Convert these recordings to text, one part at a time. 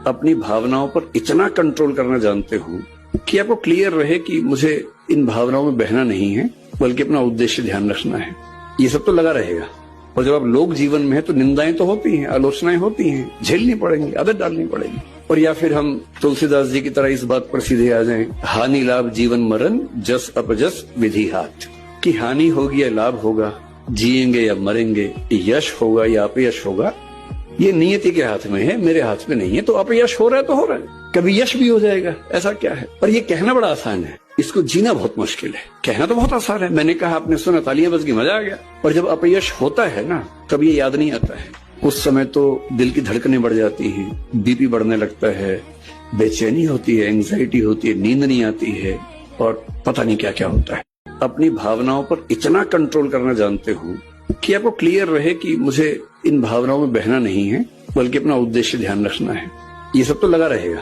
अपनी भावनाओं पर इतना कंट्रोल करना जानते हो कि आपको क्लियर रहे कि मुझे इन भावनाओं में बहना नहीं है, बल्कि अपना उद्देश्य ध्यान रखना है। ये सब तो लगा रहेगा। और जब आप लोग जीवन में है तो निंदाएं तो होती हैं, आलोचनाएं होती हैं, झेलनी पड़ेंगी, आदत डालनी पड़ेगी। और या फिर हम तुलसीदास जी की तरह इस बात पर सीधे आ जाएं, हानि लाभ जीवन मरण जस अपजस विधि हाथ, कि हानि होगी या लाभ होगा, जिएंगे या मरेंगे, यश होगा या अपयश होगा, ये नियति के हाथ में है, मेरे हाथ में नहीं है। तो अपयश हो रहा है तो हो रहा है, कभी यश भी हो जाएगा, ऐसा क्या है। पर ये कहना बड़ा आसान है, इसको जीना बहुत मुश्किल है। कहना तो बहुत आसान है, मैंने कहा, आपने सुना, तालियां बज गई, मजा आ गया। और जब अपयश होता है ना, तब ये याद नहीं आता है। उस समय तो दिल की धड़कनें बढ़ जाती हैं, बीपी बढ़ने लगता है, बेचैनी होती है, एंग्जाइटी होती है, नींद नहीं आती है, और पता नहीं क्या क्या होता है। अपनी भावनाओं पर इतना कंट्रोल करना जानते हो कि आपको क्लियर रहे कि मुझे इन भावनाओं में बहना नहीं है, बल्कि अपना उद्देश्य ध्यान रखना है। ये सब तो लगा रहेगा।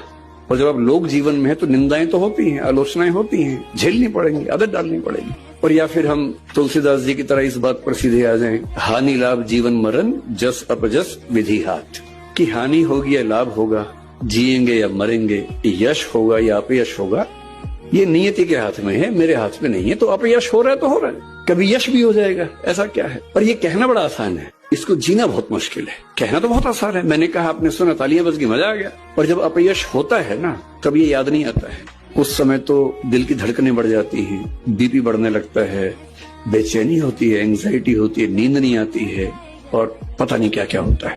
और जब आप लोग जीवन में है तो निंदाएं तो होती हैं, आलोचनाएं होती हैं, झेलनी पड़ेंगी, आदत डालनी पड़ेगी। और या फिर हम तुलसीदास जी की तरह इस बात पर सीधे आ जाएं, हानि लाभ जीवन मरण जस अपजस विधि हाथ, कि हानि होगी या लाभ होगा, जिएंगे या मरेंगे, यश होगा या अपयश होगा, ये नियति के हाथ में है, मेरे हाथ में नहीं है। तो अपयश हो रहा है तो हो रहा है, कभी यश भी हो जाएगा, ऐसा क्या है। पर ये कहना बड़ा आसान है, इसको जीना बहुत मुश्किल है। कहना तो बहुत आसान है, मैंने कहा, आपने सुना, तालियां बज गई, मजा आ गया। और जब अपयश होता है ना, तब ये याद नहीं आता है। उस समय तो दिल की धड़कनें बढ़ जाती हैं, बीपी बढ़ने लगता है, बेचैनी होती है, एंग्जाइटी होती है, नींद नहीं आती है, और पता नहीं क्या क्या होता है।